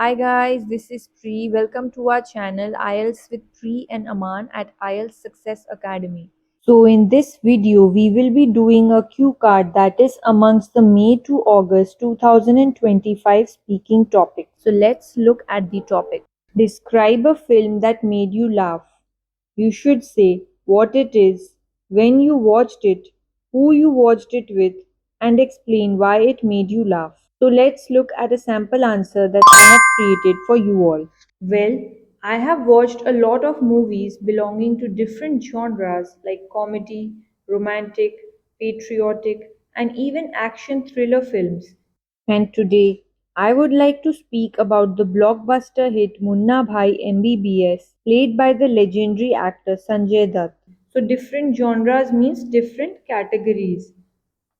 Hi guys, this is Pri. Welcome to our channel IELTS with Pri and Aman at IELTS Success Academy. So in this video, we will be doing a cue card that is amongst the May to August 2025 speaking topic. So let's look at the topic. Describe a film that made you laugh. You should say what it is, when you watched it, who you watched it with, and explain why it made you laugh. So let's look at a sample answer that I have created for you all. Well, I have watched a lot of movies belonging to different genres like comedy, romantic, patriotic, and even action thriller films. And today, I would like to speak about the blockbuster hit Munna Bhai MBBS, played by the legendary actor Sanjay Dutt. So, different genres means different categories.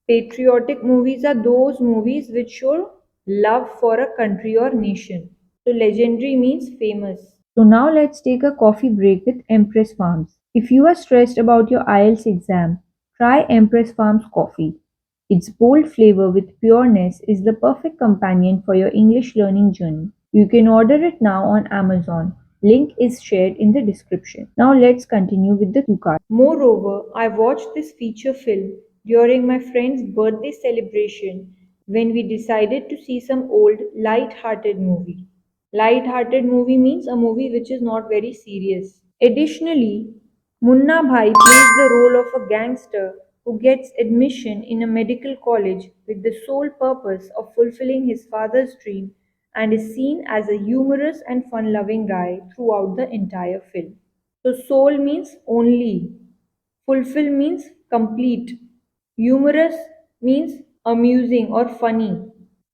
Patriotic movies are those movies which show love for a country or nation. So, legendary means famous. So, now let's take a coffee break with Empress Farms. If you are stressed about your IELTS exam, try Empress Farms coffee. Its bold flavor with pureness is the perfect companion for your English learning journey. You can order it now on Amazon. Link is shared in the description. Now let's continue with the cue card. Moreover, I watched this feature film during my friend's birthday celebration when we decided to see some old light-hearted movie. Light-hearted movie means a movie which is not very serious. Additionally, Munna Bhai plays the role of a gangster who gets admission in a medical college with the sole purpose of fulfilling his father's dream and is seen as a humorous and fun-loving guy throughout the entire film. So soul means only, fulfill means complete, humorous means amusing or funny.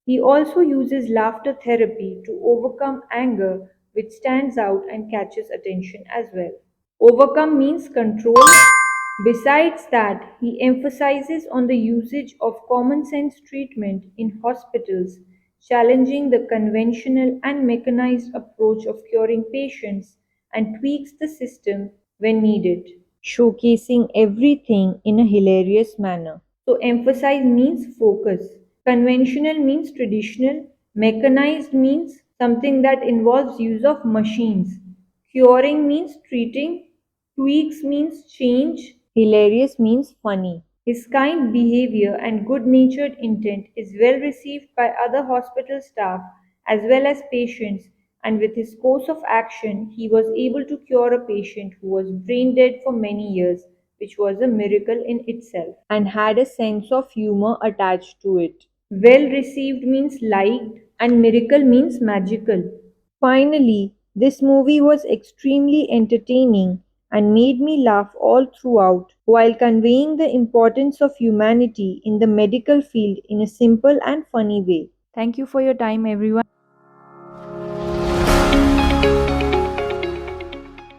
He also uses laughter therapy to overcome anger, which stands out and catches attention as well. Overcome means control. Besides that, he emphasizes on the usage of common sense treatment in hospitals, challenging the conventional and mechanized approach of curing patients and tweaks the system when needed, showcasing everything in a hilarious manner. So, emphasize means focus. Conventional means traditional. Mechanized means something that involves use of machines. Curing means treating. Tweaks means change. Hilarious means funny. His kind behavior and good natured intent is well received by other hospital staff as well as patients, and with his course of action, he was able to cure a patient who was brain dead for many years, which was a miracle in itself, and had a sense of humor attached to it. Well received means liked, and miracle means magical. Finally, this movie was extremely entertaining and made me laugh all throughout while conveying the importance of humanity in the medical field in a simple and funny way. Thank you for your time, everyone.